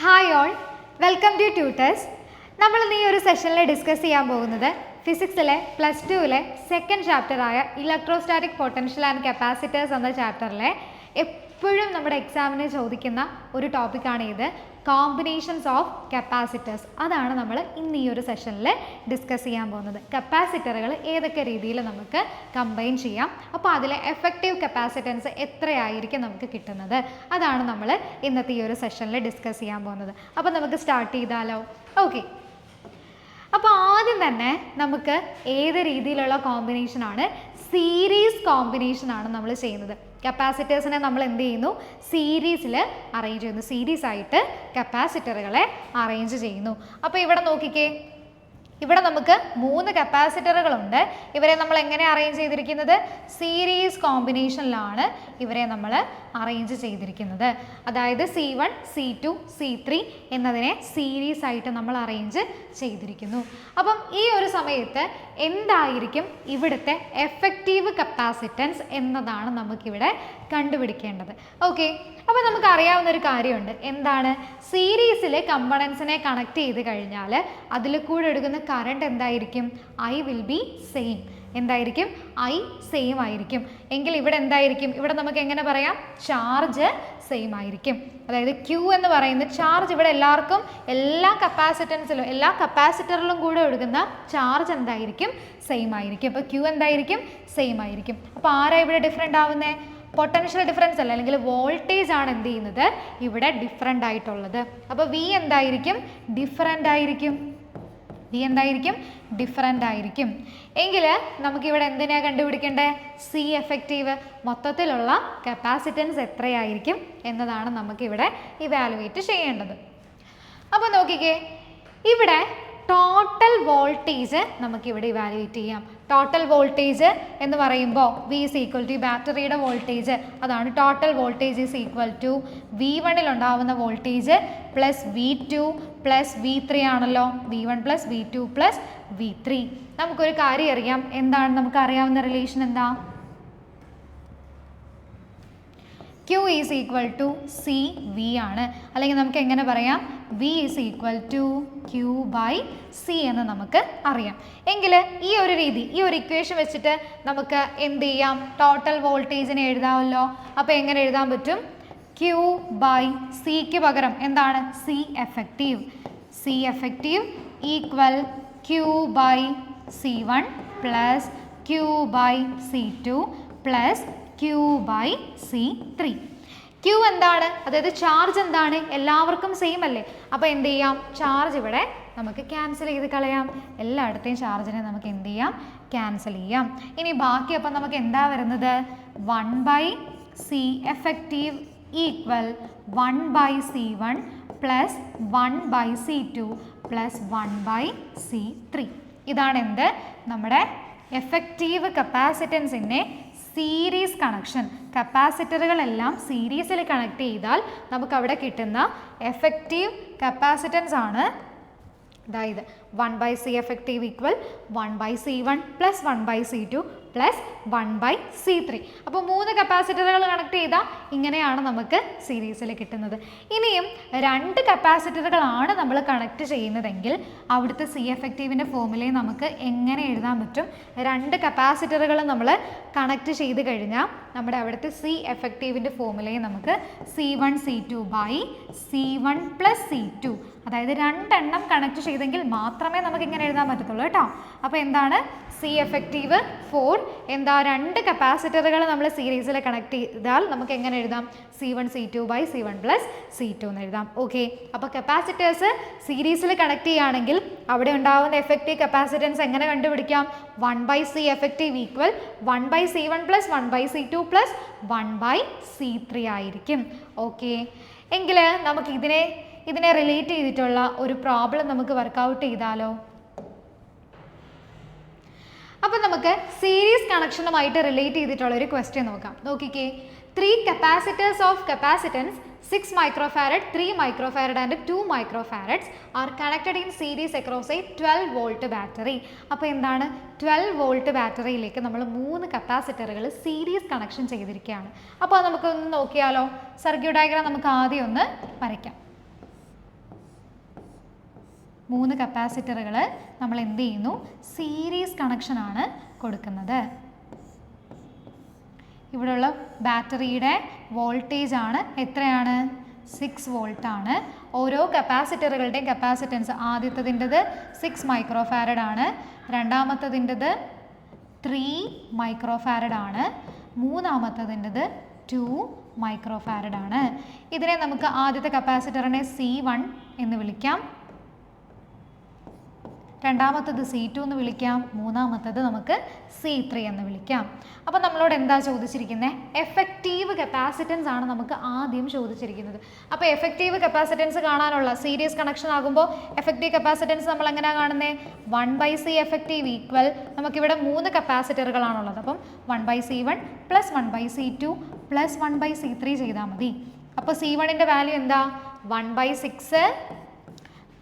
Hi all, welcome to Tutors. നമ്മൾ ഇന്ന് ഈ ഒരു സെഷനിൽ ഡിസ്കസ് ചെയ്യാൻ പോകുന്നത് ഫിസിക്സിലെ +2 സെക്കൻഡ് ചാപ്റ്ററായ ഇലക്ട്രോസ്റ്റാറ്റിക് പൊട്ടൻഷ്യൽ ആൻഡ് കപ്പാസിറ്റേഴ്സ് എന്ന ചാപ്റ്ററിലെ എപ്പോഴും നമ്മുടെ എക്സാമിന് ചോദിക്കുന്ന ഒരു ടോപ്പിക്കാണ് ഇത്, കോമ്പിനേഷൻസ് ഓഫ് കപ്പാസിറ്റേഴ്സ്. അതാണ് നമ്മൾ ഇന്ന് ഈ ഒരു സെഷനിൽ ഡിസ്കസ് ചെയ്യാൻ പോകുന്നത്. കപ്പാസിറ്ററുകൾ ഏതൊക്കെ രീതിയിൽ നമുക്ക് കമ്പൈൻ ചെയ്യാം, അപ്പോൾ അതിലെ എഫക്റ്റീവ് കപ്പാസിറ്റൻസ് എത്രയായിരിക്കും നമുക്ക് കിട്ടുന്നത്, അതാണ് നമ്മൾ ഇന്നത്തെ ഈ ഒരു സെഷനിൽ ഡിസ്കസ് ചെയ്യാൻ പോകുന്നത്. അപ്പോൾ നമുക്ക് സ്റ്റാർട്ട് ചെയ്താലോ? ഓക്കെ, അപ്പോൾ ആദ്യം തന്നെ നമുക്ക് ഏത് രീതിയിലുള്ള കോമ്പിനേഷനാണ്? സീരീസ് കോമ്പിനേഷനാണ് നമ്മൾ ചെയ്യുന്നത്. കപ്പാസിറ്റേഴ്സിനെ നമ്മൾ എന്ത് ചെയ്യുന്നു? സീരീസിൽ അറേഞ്ച് ചെയ്യുന്നു. സീരീസ് ആയിട്ട് കപ്പാസിറ്ററുകളെ അറേഞ്ച് ചെയ്യുന്നു. അപ്പോൾ ഇവിടെ നോക്കിക്കേ, ഇവിടെ നമുക്ക് 3 കപ്പാസിറ്ററുകളുണ്ട്. ഇവരെ നമ്മൾ എങ്ങനെ അറേഞ്ച് ചെയ്തിരിക്കുന്നത്? സീരീസ് കോമ്പിനേഷനിലാണ് ഇവരെ നമ്മൾ അറേഞ്ച് ചെയ്തിരിക്കുന്നത്. അതായത് C1, C2, C3 എന്നതിനെ സീരീസ് ആയിട്ട് നമ്മൾ അറേഞ്ച് ചെയ്തിരിക്കുന്നു. അപ്പം ഈ ഒരു സമയത്ത് എന്തായിരിക്കും ഇവിടുത്തെ എഫക്റ്റീവ് കപ്പാസിറ്റൻസ് എന്നതാണ് നമുക്കിവിടെ കണ്ടുപിടിക്കേണ്ടത്. ഓക്കെ, അപ്പോൾ നമുക്ക് അറിയാവുന്ന ഒരു കാര്യമുണ്ട്. എന്താണ്? സീരീസിൽ കമ്പണൻസിനെ കണക്ട് ചെയ്ത് കഴിഞ്ഞാൽ അതിൽ കൂടെ എടുക്കുന്ന കറണ്ട് എന്തായിരിക്കും? I will be same. എന്തായിരിക്കും? I സെയിം ആയിരിക്കും. എങ്കിൽ ഇവിടെ എന്തായിരിക്കും? ഇവിടെ നമുക്ക് എങ്ങനെ പറയാം? ചാർജ് സെയിം ആയിരിക്കും. അതായത് Q എന്ന് പറയുന്ന ചാർജ് ഇവിടെ എല്ലാവർക്കും എല്ലാ കപ്പാസിറ്റൻസിലും എല്ലാ കപ്പാസിറ്ററിലും കൂടെ ഒഴുകുന്ന ചാർജ് എന്തായിരിക്കും? സെയിം ആയിരിക്കും. അപ്പോൾ Q എന്തായിരിക്കും? സെയിം ആയിരിക്കും. അപ്പോൾ ആരാ ഇവിടെ ഡിഫറെൻ്റ് ആവുന്നത്? പൊട്ടൻഷ്യൽ ഡിഫറൻസ് അല്ല, അല്ലെങ്കിൽ വോൾട്ടേജ് ആണ് എന്ത് ചെയ്യുന്നത്? ഇവിടെ ഡിഫറെൻ്റ് ആയിട്ടുള്ളത്. അപ്പോൾ V എന്തായിരിക്കും? ഡിഫറെൻ്റ് ആയിരിക്കും. V എന്തായിരിക്കും? ഡിഫറെൻ്റ് ആയിരിക്കും. എങ്കിൽ നമുക്കിവിടെ എന്തിനാണ് കണ്ടുപിടിക്കേണ്ടത്? C എഫക്റ്റീവ്, മൊത്തത്തിലുള്ള കപ്പാസിറ്റൻസ് എത്രയായിരിക്കും എന്നതാണ് നമുക്കിവിടെ ഇവാലുവേറ്റ് ചെയ്യേണ്ടത്. അപ്പോൾ നോക്കിക്കേ, ഇവിടെ ടോട്ടൽ വോൾട്ടേജ് നമുക്കിവിടെ ഇവാലുവേറ്റ് ചെയ്യാം. ടോട്ടൽ വോൾട്ടേജ് എന്ന് പറയുമ്പോൾ V is equal to ബാറ്ററിയുടെ വോൾട്ടേജ്, അതാണ് total voltage is equal to V1 ഉണ്ടാവുന്ന voltage plus V2 plus V3 ആണല്ലോ. V1 plus V2 plus V3. നമുക്കൊരു കാര്യം അറിയാം. എന്താണ് നമുക്ക് അറിയാവുന്ന റിലേഷൻ? എന്താ? Q is equal to CV ആണ്. അല്ലെങ്കിൽ നമുക്ക് എങ്ങനെ പറയാം? V is equal to Q by C എന്ന് നമുക്ക് അറിയാം. എങ്കിൽ ഈ ഒരു രീതി, ഈ ഒരു ഇക്വേഷൻ വെച്ചിട്ട് നമുക്ക് എന്ത് ചെയ്യാം? ടോട്ടൽ വോൾട്ടേജിനെ എഴുതാമല്ലോ. അപ്പോൾ എങ്ങനെ എഴുതാൻ പറ്റും? Q by Cക്ക് പകരം എന്താണ്? C effective. C effective equal Q by C1 plus Q by C2 plus Q by C3. Q എന്താണ്? അതായത് ചാർജ് എന്താണ്? എല്ലാവർക്കും സെയിം അല്ലേ. അപ്പോൾ എന്ത് ചെയ്യാം? ചാർജ് ഇവിടെ നമുക്ക് ക്യാൻസൽ ചെയ്ത് കളയാം. എല്ലായിടത്തെയും ചാർജിനെ നമുക്ക് എന്ത് ചെയ്യാം? ക്യാൻസൽ ചെയ്യാം. ഇനി ബാക്കി അപ്പം നമുക്ക് എന്താ വരുന്നത്? 1 by C effective equal 1 by C1 plus 1 by C2 plus 1 by C3. ഇതാണ് എന്ത്? നമ്മുടെ എഫക്റ്റീവ് കപ്പാസിറ്റൻസിൻ്റെ സീരീസ് കണക്ഷൻ. കപ്പാസിറ്ററുകളെല്ലാം സീരീസിൽ കണക്ട് ചെയ്താൽ നമുക്ക് അവിടെ കിട്ടുന്ന എഫക്റ്റീവ് കപ്പാസിറ്റൻസ് ആണ്. അതായത് 1 by C effective equal 1 by C1 plus 1 by C2 plus 1 by C3. അപ്പോൾ 3 കപ്പാസിറ്ററുകൾ കണക്ട് ചെയ്താൽ ഇങ്ങനെയാണ് നമുക്ക് സീരീസിൽ കിട്ടുന്നത്. ഇനിയും 2 കപ്പാസിറ്ററുകളാണ് നമ്മൾ കണക്ട് ചെയ്യുന്നതെങ്കിൽ അവിടുത്തെ C എഫക്റ്റീവിൻ്റെ ഫോമുലയെ നമുക്ക് എങ്ങനെ എഴുതാൻ പറ്റും? 2 കപ്പാസിറ്ററുകൾ നമ്മൾ കണക്ട് ചെയ്ത് കഴിഞ്ഞാൽ നമ്മുടെ അവിടുത്തെ C എഫക്റ്റീവിൻ്റെ ഫോമുലയെ നമുക്ക് C1 C2 by C1 plus C2, അതായത് 2 എണ്ണം കണക്ട് ചെയ്തെങ്കിൽ മാത്രമേ നമുക്ക് ഇങ്ങനെ എഴുതാൻ പറ്റത്തുള്ളൂ കേട്ടോ. അപ്പോൾ എന്താണ്? C എഫക്റ്റീവ് 4 എന്താ? 2 കപ്പാസിറ്ററുകൾ നമ്മൾ സീരീസിൽ കണക്ട് ചെയ്താൽ നമുക്ക് എങ്ങനെ എഴുതാം? C1 C2 by C1 plus C2 എന്ന് എഴുതാം. ഓക്കെ, അപ്പോൾ കപ്പാസിറ്റേഴ്സ് സീരീസിൽ കണക്ട് ചെയ്യുകയാണെങ്കിൽ അവിടെ ഉണ്ടാകുന്ന എഫക്റ്റീവ് കപ്പാസിറ്റൻസ് എങ്ങനെ കണ്ടുപിടിക്കാം? 1 by C effective equal 1 by C1 plus 1 by C2 plus 1 by C3 ആയിരിക്കും. ഓക്കെ, എങ്കിൽ നമുക്ക് ഇതിനെ റിലേറ്റ് ചെയ്തിട്ടുള്ള ഒരു പ്രോബ്ലം നമുക്ക് വർക്കൗട്ട് ചെയ്താലോ? അപ്പോൾ നമുക്ക് സീരീസ് കണക്ഷനുമായിട്ട് റിലേറ്റ് ചെയ്തിട്ടുള്ള ഒരു ക്വസ്റ്റ്യൻ നോക്കാം. നോക്കിക്കേ, 3 capacitors of capacitance 6 microfarad, 3 microfarad and 2 microfarads are connected in series across a 12 volt battery. അപ്പോൾ എന്താണ്? 12 volt ബാറ്ററിയിലേക്ക് നമ്മൾ 3 കപ്പാസിറ്ററുകൾ സീരീസ് കണക്ഷൻ ചെയ്തിരിക്കുകയാണ്. അപ്പോൾ നമുക്കൊന്ന് നോക്കിയാലോ? സർക്യൂട്ട് ഡയഗ്രാം നമുക്ക് ആദ്യം ഒന്ന് വരയ്ക്കാം. 3 കപ്പാസിറ്ററുകൾ നമ്മൾ എന്ത് ചെയ്യുന്നു, സീരീസ് കണക്ഷനാണ് കൊടുക്കുന്നത്. ഇവിടെയുള്ള ബാറ്ററിയുടെ വോൾട്ടേജ് ആണ് എത്രയാണ്, 6 വോൾട്ട് ആണ്. ഓരോ കപ്പാസിറ്ററുകളുടെയും കപ്പാസിറ്റൻസ് ആദ്യത്തതിൻ്റെത് 6 മൈക്രോ ഫാരഡ് ആണ്, രണ്ടാമത്തതിൻ്റെത് 3 മൈക്രോ ഫാരഡ് ആണ്, മൂന്നാമത്തതിൻ്റെത് 2 മൈക്രോ ഫാരഡ് ആണ്. ഇതിനെ നമുക്ക് ആദ്യത്തെ കപ്പാസിറ്ററിനെ C1 എന്ന് വിളിക്കാം, രണ്ടാമത്തത് C2 എന്ന് വിളിക്കാം, മൂന്നാമത്തത് നമുക്ക് C3 എന്ന് വിളിക്കാം. അപ്പോൾ നമ്മളോട് എന്താ ചോദിച്ചിരിക്കുന്നത്, എഫക്റ്റീവ് കപ്പാസിറ്റൻസ് ആണ് നമുക്ക് ആദ്യം ചോദിച്ചിരിക്കുന്നത്. അപ്പോൾ എഫക്റ്റീവ് കപ്പാസിറ്റൻസ് കാണാനുള്ള സീരീസ് കണക്ഷൻ ആകുമ്പോൾ എഫക്റ്റീവ് കപ്പാസിറ്റൻസ് നമ്മൾ എങ്ങനെയാണ് കാണുന്നത്, 1/C എഫക്റ്റീവ് ഈക്വൽ നമുക്കിവിടെ 3 കപ്പാസിറ്ററുകളാണുള്ളത്. അപ്പം 1/C1 plus 1/C2 plus 1/C3 ചെയ്താൽ മതി. അപ്പോൾ C1ൻ്റെ വാല്യൂ എന്താ, 1/6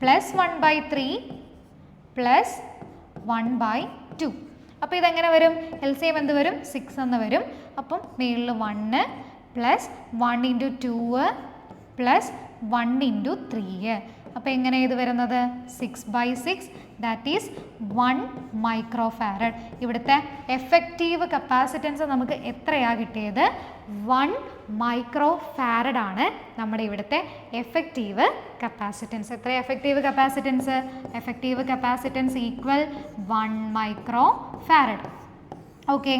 പ്ലസ് 1/3 പ്ലസ് 1/2. അപ്പോൾ ഇതെങ്ങനെ വരും, LCM എന്ത് വരും, 6 എന്ന് വരും. അപ്പം മേളിൽ 1 പ്ലസ് 1 × 2 പ്ലസ് 1 × 3. അപ്പോൾ എങ്ങനെ ഇത് വരുന്നത്, 6/6 ദാറ്റ് ഈസ് 1 മൈക്രോ ഫാരഡ്. ഇവിടുത്തെ എഫക്റ്റീവ് കപ്പാസിറ്റൻസ് നമുക്ക് എത്രയാണ് കിട്ടിയത്, 1 മൈക്രോ ഫാരഡ് ആണ് നമ്മുടെ ഇവിടുത്തെ എഫക്റ്റീവ് കപ്പാസിറ്റൻസ്. എത്ര effective capacitance, effective capacitance equal 1 micro farad. Okay,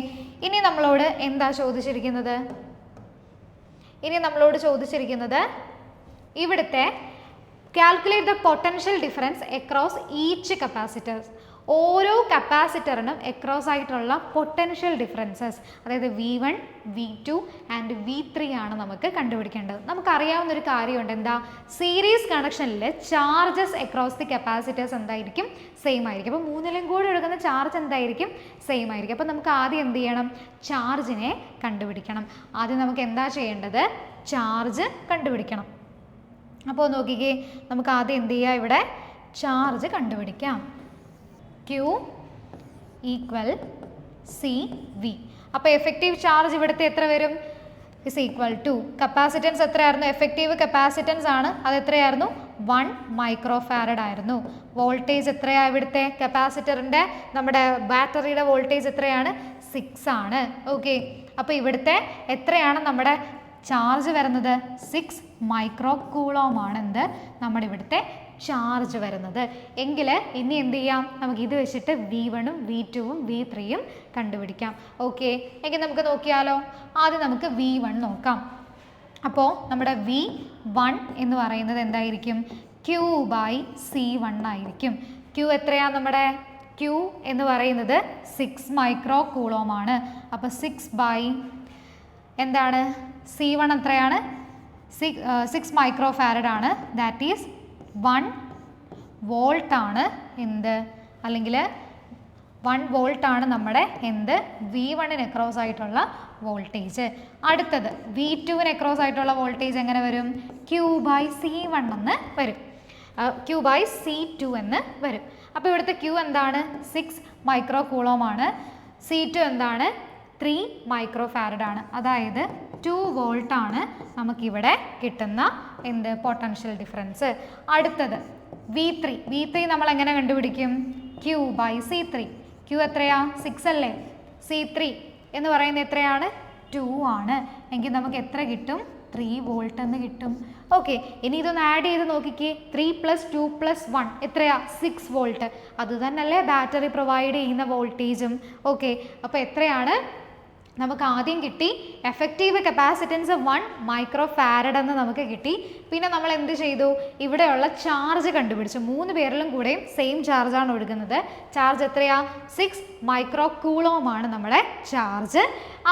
ഇനി നമ്മളോട് എന്താ ചോദിച്ചിരിക്കുന്നത്, ഇവിടുത്തെ calculate the potential difference across each capacitors. ഓരോ കപ്പാസിറ്ററിനും അക്രോസ് ആയിട്ടുള്ള പൊട്ടൻഷ്യൽ ഡിഫറൻസസ്, അതായത് V1, V2 ആൻഡ് V3 ആണ് നമുക്ക് കണ്ടുപിടിക്കേണ്ടത്. നമുക്കറിയാവുന്നൊരു കാര്യമുണ്ട്, എന്താ, സീരീസ് കണക്ഷനിൽ ചാർജസ് അക്രോസ് ദി കപ്പാസിറ്റേഴ്സ് എന്തായിരിക്കും, സെയിം ആയിരിക്കും. അപ്പോൾ മൂന്നിലും കൂടി എടുക്കുന്ന ചാർജ് എന്തായിരിക്കും, സെയിം ആയിരിക്കും. അപ്പോൾ നമുക്ക് ആദ്യം എന്ത് ചെയ്യണം, ചാർജിനെ കണ്ടുപിടിക്കണം. ആദ്യം നമുക്ക് എന്താ ചെയ്യേണ്ടത്, ചാർജ് കണ്ടുപിടിക്കണം. അപ്പോൾ നോക്കിക്കേ, നമുക്ക് ആദ്യം എന്ത് ചെയ്യാം, ഇവിടെ ചാർജ് കണ്ടുപിടിക്കാം. Q equal CV. അപ്പോൾ എഫക്റ്റീവ് ചാർജ് ഇവിടുത്തെ എത്ര വരും, ഇസ് ഈക്വൽ ടു കപ്പാസിറ്റൻസ് എത്രയായിരുന്നു, എഫക്റ്റീവ് കപ്പാസിറ്റൻസ് ആണ്, അത് എത്രയായിരുന്നു, 1 മൈക്രോ ഫാരഡ് ആയിരുന്നു. വോൾട്ടേജ് എത്രയാണ് ഇവിടുത്തെ കപ്പാസിറ്ററിൻ്റെ, നമ്മുടെ ബാറ്ററിയുടെ വോൾട്ടേജ് എത്രയാണ്, 6 ആണ്. ഓക്കെ, അപ്പോൾ ഇവിടുത്തെ എത്രയാണ് നമ്മുടെ ചാർജ് വരുന്നത്, 6 മൈക്രോ കൂളോം ആണ് എന്ത് നമ്മുടെ ഇവിടുത്തെ ചാർജ് വരുന്നത്. എങ്കിൽ ഇനി എന്ത് ചെയ്യാം, നമുക്ക് ഇത് വെച്ചിട്ട് V1ഉം V2ഉം V3യും കണ്ടുപിടിക്കാം. ഓക്കെ, എങ്കിൽ നമുക്ക് നോക്കിയാലോ. ആദ്യം നമുക്ക് V1 നോക്കാം. അപ്പോൾ നമ്മുടെ V1 എന്ന് പറയുന്നത് എന്തായിരിക്കും, Q/C1 ആയിരിക്കും. Q എത്രയാണ് നമ്മുടെ, Q എന്ന് പറയുന്നത് 6 മൈക്രോ കൂളോം ആണ്. അപ്പോൾ 6 എന്താണ്, C1 എത്രയാണ്, 6 മൈക്രോ ഫാരഡ് ആണ്. ദാറ്റ് ഈസ് 1 വോൾട്ട് ആണ് എന്ത്, അല്ലെങ്കിൽ 1 വോൾട്ട് ആണ് നമ്മുടെ എന്ത്, V1ന് അക്രോസ് ആയിട്ടുള്ള വോൾട്ടേജ്. അടുത്തത് V2ന് അക്രോസ് ആയിട്ടുള്ള വോൾട്ടേജ് എങ്ങനെ വരും, Q/C1 എന്ന് വരും, Q/C2 എന്ന് വരും. അപ്പോൾ ഇവിടുത്തെ Q എന്താണ്, 6 മൈക്രോ കൂളോം ആണ്. C2 എന്താണ്, 3 മൈക്രോ ഫാരഡ് ആണ്. അതായത് 2 വോൾട്ട് ആണ് നമുക്കിവിടെ കിട്ടുന്ന എന്ത്, പൊട്ടൻഷ്യൽ ഡിഫറൻസ്. അടുത്തത് V3 നമ്മൾ എങ്ങനെ കണ്ടുപിടിക്കും, Q/C3. Q എത്രയാ, 6 അല്ലേ, C3 എന്ന് പറയുന്നത് എത്രയാണ്, 2 ആണ്. എങ്കിൽ നമുക്ക് എത്ര കിട്ടും, 3 വോൾട്ട് എന്ന് കിട്ടും. ഓക്കെ, ഇനി ഇതൊന്ന് ആഡ് ചെയ്ത് നോക്കിക്കേ, 3 + 2 + 1 എത്രയാ, 6 വോൾട്ട്. അത് തന്നെയല്ലേ ബാറ്ററി പ്രൊവൈഡ് ചെയ്യുന്ന വോൾട്ടേജും. ഓക്കെ, അപ്പോൾ എത്രയാണ് നമുക്ക് ആദ്യം കിട്ടി, എഫക്റ്റീവ് കപ്പാസിറ്റൻസ് 1 മൈക്രോ ഫാരഡ് എന്ന് നമുക്ക് കിട്ടി. പിന്നെ നമ്മൾ എന്ത് ചെയ്തു, ഇവിടെയുള്ള ചാർജ് കണ്ടുപിടിച്ചു. 3 പേരിലും കൂടെയും സെയിം ചാർജാണ് ഒഴുകുന്നത്. ചാർജ് എത്രയാ, 6 മൈക്രോ കൂളോം ആണ് നമ്മുടെ ചാർജ്.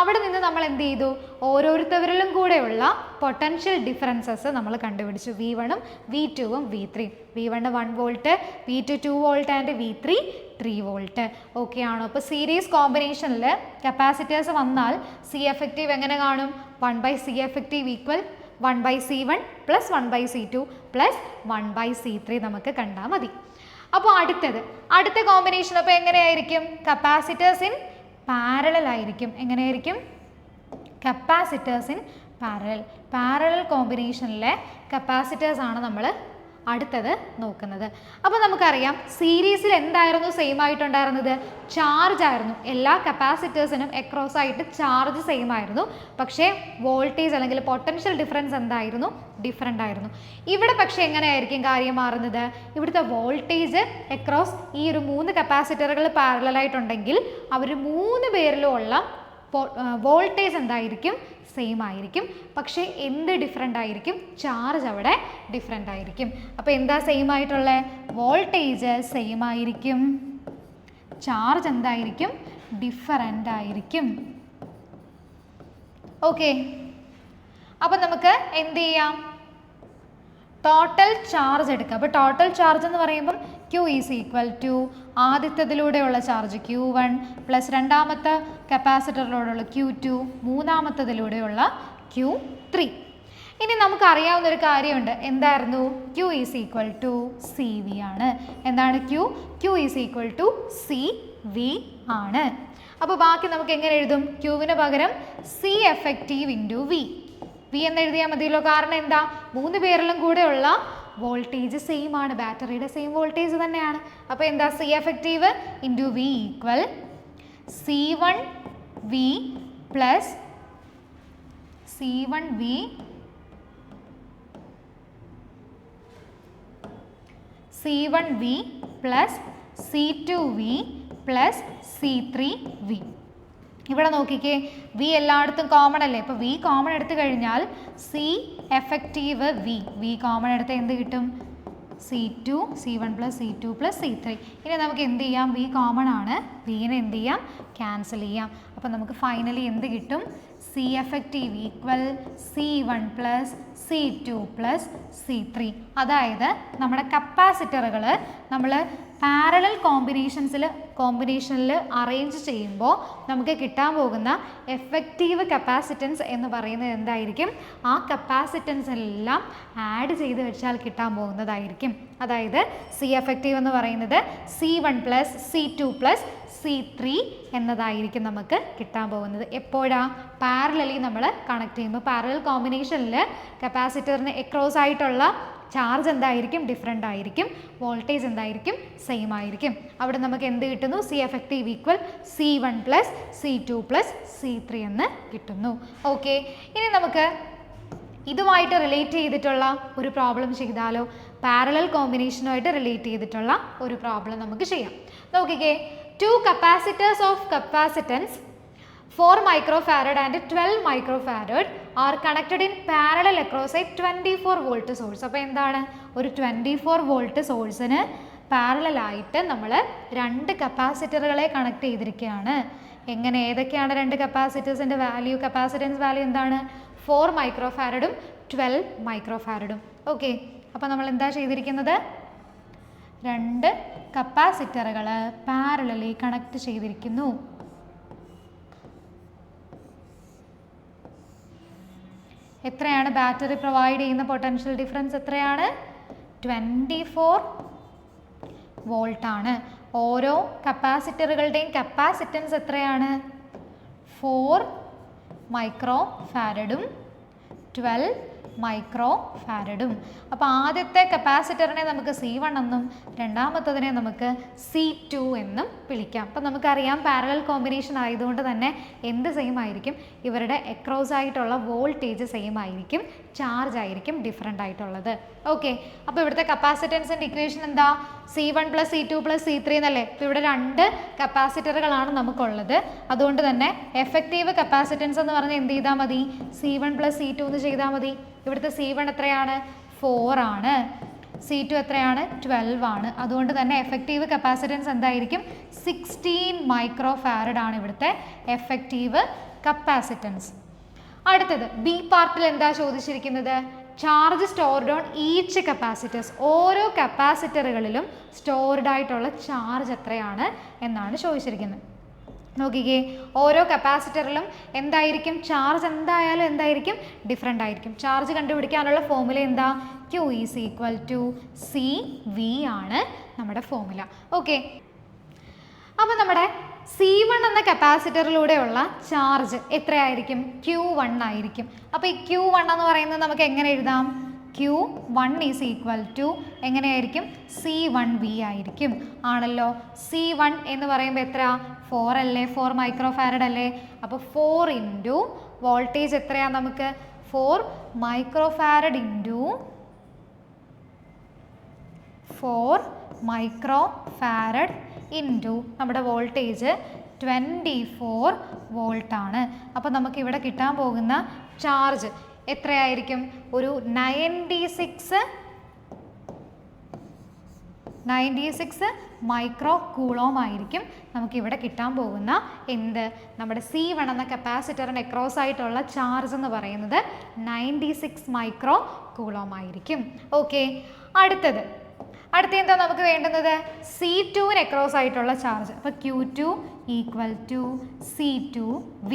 അവിടെ നിന്ന് നമ്മൾ എന്ത് ചെയ്തു, ഓരോരുത്തവരിലും കൂടെയുള്ള പൊട്ടൻഷ്യൽ ഡിഫറൻസസ് നമ്മൾ കണ്ടുപിടിച്ചു. V1ഉം V2ഉം V3. V1 1 volt, V2 2 volt and V3 3 volt. Okay ആണോ. അപ്പോൾ സീരീസ് കോമ്പിനേഷനിൽ കപ്പാസിറ്റേഴ്സ് വന്നാൽ C എഫക്റ്റീവ് എങ്ങനെ കാണും, 1/C effective equal 1/C1 plus 1/C2 plus 1/C3 നമുക്ക് കണ്ടാൽ മതി. അപ്പോൾ അടുത്ത കോമ്പിനേഷൻ അപ്പോൾ എങ്ങനെയായിരിക്കും, കപ്പാസിറ്റേഴ്സ് ഇൻ പാരലൽ ആയിരിക്കും. എങ്ങനെയായിരിക്കും, കപ്പാസിറ്റേഴ്സ് ഇൻ പാരലൽ കോമ്പിനേഷനിലെ കപ്പാസിറ്റേഴ്സ് ആണ് നമ്മൾ അടുത്തത് നോക്കുന്നത്. അപ്പോൾ നമുക്കറിയാം സീരീസിൽ എന്തായിരുന്നു സെയിം ആയിട്ടുണ്ടായിരുന്നത്? ചാർജ് ആയിരുന്നു. എല്ലാ കപ്പാസിറ്റേഴ്സിനും അക്രോസ് ആയിട്ട് ചാർജ് സെയിം ആയിരുന്നു. പക്ഷേ വോൾട്ടേജ് അല്ലെങ്കിൽ പൊട്ടൻഷ്യൽ ഡിഫറൻസ് എന്തായിരുന്നു? ഡിഫറൻ്റ് ആയിരുന്നു. ഇവിടെ പക്ഷേ എങ്ങനെയായിരിക്കും കാര്യം മാറുന്നത്? ഇവിടുത്തെ വോൾട്ടേജ് അക്രോസ് ഈ ഒരു 3 കപ്പാസിറ്ററുകൾ പാരലലായിട്ടുണ്ടെങ്കിൽ അവർ 3 പേരിലും ഉള്ള വോൾട്ടേജ് എന്തായിരിക്കും? സെയിം ആയിരിക്കും. പക്ഷേ എന്ത് ഡിഫറെൻ്റ് ആയിരിക്കും? ചാർജ് അവിടെ ഡിഫറെൻ്റ് ആയിരിക്കും. അപ്പോൾ എന്താ സെയിം ആയിട്ടുള്ള? വോൾട്ടേജ് സെയിം ആയിരിക്കും, ചാർജ് എന്തായിരിക്കും? ഡിഫറെൻ്റ് ആയിരിക്കും. ഓക്കെ, അപ്പം നമുക്ക് എന്ത് ചെയ്യാം? ടോട്ടൽ ചാർജ് എടുക്കുക. അപ്പോൾ ടോട്ടൽ ചാർജ് എന്ന് പറയുമ്പം Q ഈസ് ഈക്വൽ ടു ആദ്യത്തതിലൂടെയുള്ള ചാർജ് Q1 പ്ലസ് രണ്ടാമത്തെ കപ്പാസിറ്ററിലൂടെയുള്ള Q2 മൂന്നാമത്തതിലൂടെയുള്ള Q3. ഇനി നമുക്കറിയാവുന്ന ഒരു കാര്യമുണ്ട്. എന്തായിരുന്നു? Q is equal to C V ആണ്. എന്താണ് Q is equal to C V ആണ്. അപ്പോൾ ബാക്കി നമുക്ക് എങ്ങനെ എഴുതും? Qവിന് പകരം സി എഫക്റ്റീവ് ഇൻറ്റു വി എന്ന് എഴുതിയാൽ മതിയല്ലോ. കാരണം എന്താ? 3 പേരിലും കൂടെയുള്ള വോൾട്ടേജ് സെയിം ആണ്, ബാറ്ററിയുടെ സെയിം വോൾട്ടേജ് തന്നെയാണ്. അപ്പോൾ എന്താ? C effective into V equal C1 V plus C1 V plus C2 V plus C3 V. ഇവിടെ നോക്കിക്കേ, വി എല്ലായിടത്തും കോമൺ അല്ലേ? അപ്പോൾ വി കോമൺ എടുത്തു കഴിഞ്ഞാൽ സി എഫക്റ്റീവ് വി കോമൺ എടുത്ത് എന്ത് കിട്ടും? C2 C1 plus C2 plus C3. ഇനി നമുക്ക് എന്ത് ചെയ്യാം? വി കോമൺ ആണ്, വിനെ എന്ത് ചെയ്യാം? ക്യാൻസൽ ചെയ്യാം. അപ്പോൾ നമുക്ക് ഫൈനലി എന്ത് കിട്ടും? C effective equal C1 plus C2 plus C3. അതായത് നമ്മുടെ കപ്പാസിറ്ററുകൾ നമ്മൾ പാരലൽ കോമ്പിനേഷനിൽ അറേഞ്ച് ചെയ്യുമ്പോൾ നമുക്ക് കിട്ടാൻ പോകുന്ന എഫക്റ്റീവ് കപ്പാസിറ്റൻസ് എന്ന് പറയുന്നത് എന്തായിരിക്കും? ആ കപ്പാസിറ്റൻസിലെല്ലാം ആഡ് ചെയ്ത് വെച്ചാൽ കിട്ടാൻ പോകുന്നതായിരിക്കും. അതായത് സി എഫക്റ്റീവ് എന്ന് പറയുന്നത് C1 plus C2 plus C3 എന്നതായിരിക്കും നമുക്ക് കിട്ടാൻ പോകുന്നത്. എപ്പോഴാ? പാരലലി നമ്മൾ കണക്ട് ചെയ്യുമ്പോൾ. പാരലൽ കോമ്പിനേഷനിൽ കപ്പാസിറ്ററിന് എക്രോസ് ആയിട്ടുള്ള ചാർജ് എന്തായിരിക്കും? ഡിഫറെൻ്റ് ആയിരിക്കും. വോൾട്ടേജ് എന്തായിരിക്കും? സെയിം ആയിരിക്കും. അവിടെ നമുക്ക് എന്ത് കിട്ടുന്നു? C effective equal C1 plus C2 plus C3 എന്ന് കിട്ടുന്നു. ഓക്കെ, ഇനി നമുക്ക് ഇതുമായിട്ട് റിലേറ്റ് ചെയ്തിട്ടുള്ള ഒരു പ്രോബ്ലം ചെയ്താലോ? പാരലൽ കോമ്പിനേഷനുമായിട്ട് റിലേറ്റ് ചെയ്തിട്ടുള്ള ഒരു പ്രോബ്ലം നമുക്ക് ചെയ്യാം. നോക്കിക്കേ, 2 capacitors of capacitance 4 microfarad and 12 microfarad are connected in parallel across a 24 volt source. അപ്പോൾ എന്താണ്? ഒരു 24 volt സോഴ്സിന് പാരലൽ ആയിട്ട് നമ്മൾ 2 കപ്പാസിറ്ററുകളെ കണക്ട് ചെയ്തിരിക്കുകയാണ്. എങ്ങനെ? ഏതൊക്കെയാണ് 2 കപ്പാസിറ്റേഴ്സിൻ്റെ വാല്യൂ? കപ്പാസിറ്റൻസ് വാല്യൂ എന്താണ്? 4 മൈക്രോഫാരഡും 12 മൈക്രോഫാരഡും. ഓക്കെ, അപ്പോൾ നമ്മൾ എന്താ ചെയ്തിരിക്കുന്നത്? 2 കപ്പാസിറ്ററുകൾ പാരലലി കണക്ട് ചെയ്തിരിക്കുന്നു. എത്രയാണ് ബാറ്ററി പ്രൊവൈഡ് ചെയ്യുന്ന പൊട്ടൻഷ്യൽ ഡിഫറൻസ്? എത്രയാണ്? 24 വോൾട്ട് ആണ്. ഓരോ കപ്പാസിറ്ററുകളുടെയും കപ്പാസിറ്റൻസ് എത്രയാണ്? 4 മൈക്രോ ഫാരഡും 12 മൈക്രോ ഫാരഡും. അപ്പോൾ ആദ്യത്തെ കപ്പാസിറ്ററിനെ നമുക്ക് C1 എന്നും രണ്ടാമത്തതിനെ നമുക്ക് C2 എന്നും വിളിക്കാം. അപ്പോൾ നമുക്കറിയാം പാരലൽ കോമ്പിനേഷൻ ആയതുകൊണ്ട് തന്നെ എന്ത് സെയിം ആയിരിക്കും? ഇവരുടെ അക്രോസ് ആയിട്ടുള്ള വോൾട്ടേജ് സെയിം ആയിരിക്കും, ചാർജ് ആയിരിക്കും ഡിഫറെൻ്റ് ആയിട്ടുള്ളത്. ഓക്കെ, അപ്പോൾ ഇവിടുത്തെ കപ്പാസിറ്റൻസിൻ്റെ ഇക്വേഷൻ എന്താ? C1 plus C2 plus C3 എന്നല്ലേ? ഇപ്പോൾ ഇവിടെ 2 കപ്പാസിറ്ററുകളാണ് നമുക്കുള്ളത്. അതുകൊണ്ട് തന്നെ എഫക്റ്റീവ് കപ്പാസിറ്റൻസ് എന്ന് പറഞ്ഞാൽ എന്ത് ചെയ്താൽ മതി? C1 പ്ലസ് C2 എന്ന് ചെയ്താൽ മതി. ഇവിടുത്തെ C1 എത്രയാണ്? 4 ആണ്. C2 എത്രയാണ്? 12 ആണ്. അതുകൊണ്ട് തന്നെ എഫക്റ്റീവ് കപ്പാസിറ്റൻസ് എന്തായിരിക്കും? 16 മൈക്രോ ഫാരഡ് ആണ് ഇവിടുത്തെ എഫക്റ്റീവ് കപ്പാസിറ്റൻസ്. അടുത്തത് ബി പാർട്ടിൽ എന്താ ചോദിച്ചിരിക്കുന്നത്? Charge stored on each capacitors. ഓരോ കപ്പാസിറ്ററുകളിലും സ്റ്റോർഡ് ആയിട്ടുള്ള ചാർജ് എത്രയാണ് എന്നാണ് ചോദിച്ചിരിക്കുന്നത്. നോക്കിക്കേ, ഓരോ കപ്പാസിറ്ററിലും എന്തായിരിക്കും? ചാർജ് എന്തായാലും എന്തായിരിക്കും? ഡിഫറെൻ്റ് ആയിരിക്കും. ചാർജ് കണ്ടുപിടിക്കാനുള്ള ഫോർമുല എന്താ? Q is equal to C V ആണ് നമ്മുടെ ഫോർമുല. ഓക്കെ, അപ്പോൾ നമ്മുടെ C1 എന്ന കപ്പാസിറ്ററിലൂടെയുള്ള ചാർജ് എത്രയായിരിക്കും? Q1 ആയിരിക്കും. അപ്പോൾ ഈ Q1 എന്ന് പറയുന്നത് നമുക്ക് എങ്ങനെ എഴുതാം? Q1 ഈസ് ഈക്വൽ ടു എങ്ങനെയായിരിക്കും C1V ആയിരിക്കും ആണല്ലോ. C1 എന്ന് പറയുമ്പോൾ എത്ര 4 അല്ലേ, 4 മൈക്രോ ഫാരഡ് അല്ലേ. അപ്പോൾ 4 ഇൻറ്റു വോൾട്ടേജ് എത്രയാണ് നമുക്ക് 4 micro farad into 4 micro farad into നമ്മുടെ വോൾട്ടേജ് 24 വോൾട്ട് ആണ്. അപ്പോൾ നമുക്ക് ഇവിടെ കിട്ടാൻ പോകുന്ന ചാർജ് എത്രയായിരിക്കും, ഒരു 96 മൈക്രോ കൂളോം ആയിരിക്കും നമുക്കിവിടെ കിട്ടാൻ പോകുന്ന എന്ത് നമ്മുടെ C1 എന്ന കപ്പാസിറ്ററിന് അക്രോസ് ആയിട്ടുള്ള ചാർജ് എന്ന് പറയുന്നത് 96 മൈക്രോ കൂളോം ആയിരിക്കും. ഓക്കെ, അടുത്ത എന്താ നമുക്ക് വേണ്ടുന്നത് C2ന് അക്രോസ് ആയിട്ടുള്ള ചാർജ്. അപ്പോൾ Q2 equal to C2V.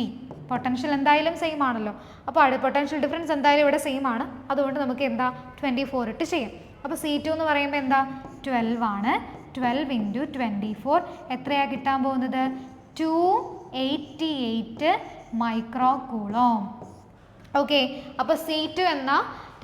Potential എന്തായാലും സെയിം ആണല്ലോ. അപ്പോൾ പൊട്ടൻഷ്യൽ ഡിഫറൻസ് എന്തായാലും ഇവിടെ സെയിം ആണ്. അതുകൊണ്ട് നമുക്ക് എന്താ 24 ഇട്ട് ചെയ്യാം. അപ്പോൾ C2 എന്ന് പറയുമ്പോൾ എന്താ 12 ആണ്. 12 ഇൻറ്റു 24 എത്രയാണ് കിട്ടാൻ പോകുന്നത് 288 മൈക്രോ കൂളോം. ഓക്കെ, അപ്പോൾ C2 എന്ന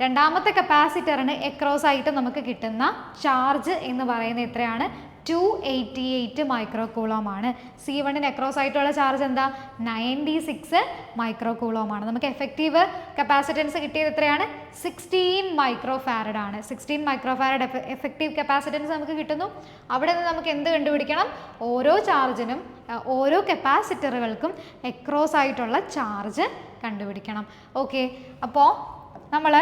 രണ്ടാമത്തെ കപ്പാസിറ്ററിന് അക്രോസ് ആയിട്ട് നമുക്ക് കിട്ടുന്ന ചാർജ് എന്ന് പറയുന്നത് എത്രയാണ് 288 മൈക്രോ കൂളോം ആണ്. C1ന് അക്രോസ് ആയിട്ടുള്ള ചാർജ് എന്താ 96 മൈക്രോ കൂളോം ആണ്. നമുക്ക് എഫക്റ്റീവ് കപ്പാസിറ്റൻസ് കിട്ടിയത് എത്രയാണ് 16 മൈക്രോ ഫാരഡ് ആണ്. 16 മൈക്രോ ഫാരഡ് എഫക്റ്റീവ് കപ്പാസിറ്റൻസ് നമുക്ക് കിട്ടുന്നു. അവിടെ നിന്ന് നമുക്ക് എന്ത് കണ്ടുപിടിക്കണം, ഓരോ ചാർജിനും ഓരോ കപ്പാസിറ്ററുകൾക്കും അക്രോസ് ആയിട്ടുള്ള ചാർജ് കണ്ടുപിടിക്കണം. ഓക്കെ, അപ്പോൾ നമ്മൾ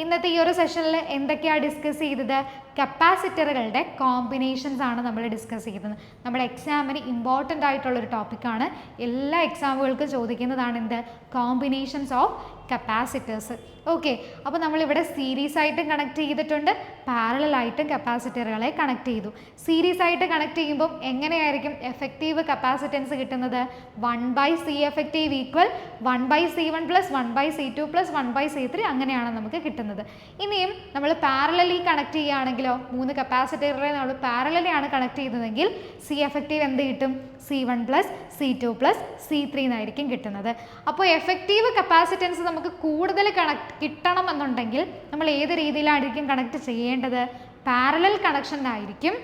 ഇന്നത്തെ ഈ ഒരു സെഷനിൽ എന്തൊക്കെയാണ് ഡിസ്കസ് ചെയ്തത്, കപ്പാസിറ്ററുകളുടെ കോമ്പിനേഷൻസ് ആണ് നമ്മൾ ഡിസ്കസ് ചെയ്തത്. നമ്മുടെ എക്സാമിന് ഇമ്പോർട്ടൻ്റ് ആയിട്ടുള്ളൊരു ടോപ്പിക്കാണ്. എല്ലാ എക്സാമുകൾക്കും ചോദിക്കുന്നതാണ് എന്ത്, കോമ്പിനേഷൻസ് ഓഫ് കപ്പാസിറ്റേഴ്സ്. ഓക്കെ, അപ്പോൾ നമ്മളിവിടെ സീരീസ് ആയിട്ടും കണക്ട് ചെയ്തിട്ടുണ്ട്, പാരലൽ ആയിട്ടും കപ്പാസിറ്ററുകളെ കണക്ട് ചെയ്തു. സീരീസ് ആയിട്ട് കണക്ട് ചെയ്യുമ്പോൾ എങ്ങനെയായിരിക്കും എഫക്റ്റീവ് കപ്പാസിറ്റൻസ് കിട്ടുന്നത് 1/C effective equal 1/C1 plus 1/C2 plus 1/C3 അങ്ങനെയാണ് നമുക്ക് കിട്ടുന്നത്. ഇനിയും നമ്മൾ പാരലലി കണക്ട് ചെയ്യുകയാണെങ്കിലോ 3 കപ്പാസിറ്ററുകളെ നമ്മൾ പാരലലി ആണ് കണക്ട് ചെയ്യുന്നതെങ്കിൽ C എഫക്റ്റീവ് എന്ത് കിട്ടും C1 plus C2 plus C3 എന്നായിരിക്കും കിട്ടുന്നത്. അപ്പോൾ എഫക്റ്റീവ് കപ്പാസിറ്റൻസ് നമുക്ക് കൂടുതൽ കിട്ടണം എന്നുണ്ടെങ്കിൽ നമ്മൾ ഏത് രീതിയിലായിരിക്കും കണക്ട് ചെയ്യേണ്ടത്, പാരലൽ കണക്ഷനായിരിക്കും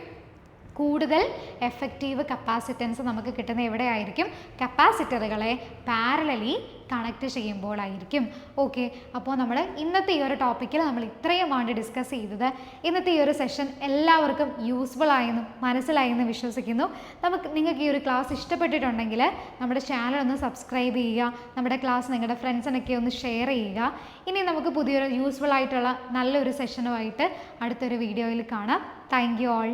കൂടുതൽ എഫക്റ്റീവ് കപ്പാസിറ്റൻസ് നമുക്ക് കിട്ടുന്ന എവിടെയായിരിക്കും, കപ്പാസിറ്ററുകളെ പാരലലി കണക്ട് ചെയ്യുമ്പോഴായിരിക്കും. ഓക്കെ, അപ്പോൾ നമ്മൾ ഇന്നത്തെ ഈ ഒരു ടോപ്പിക്കിൽ നമ്മൾ ഇത്രയുമാണ് ഡിസ്കസ് ചെയ്തത്. ഇന്നത്തെ ഈ ഒരു സെഷൻ എല്ലാവർക്കും യൂസ്ഫുൾ ആയെന്നും മനസ്സിലായെന്നും വിശ്വസിക്കുന്നു. നിങ്ങൾക്ക് ഈ ഒരു ക്ലാസ് ഇഷ്ടപ്പെട്ടിട്ടുണ്ടെങ്കിൽ നമ്മുടെ ചാനൽ ഒന്ന് സബ്സ്ക്രൈബ് ചെയ്യുക, നമ്മുടെ ക്ലാസ് നിങ്ങളുടെ ഫ്രണ്ട്സിനൊക്കെ ഒന്ന് ഷെയർ ചെയ്യുക. ഇനി നമുക്ക് പുതിയൊരു യൂസ്ഫുൾ ആയിട്ടുള്ള നല്ലൊരു സെഷനുമായിട്ട് അടുത്തൊരു വീഡിയോയിൽ കാണാം. Thank you all.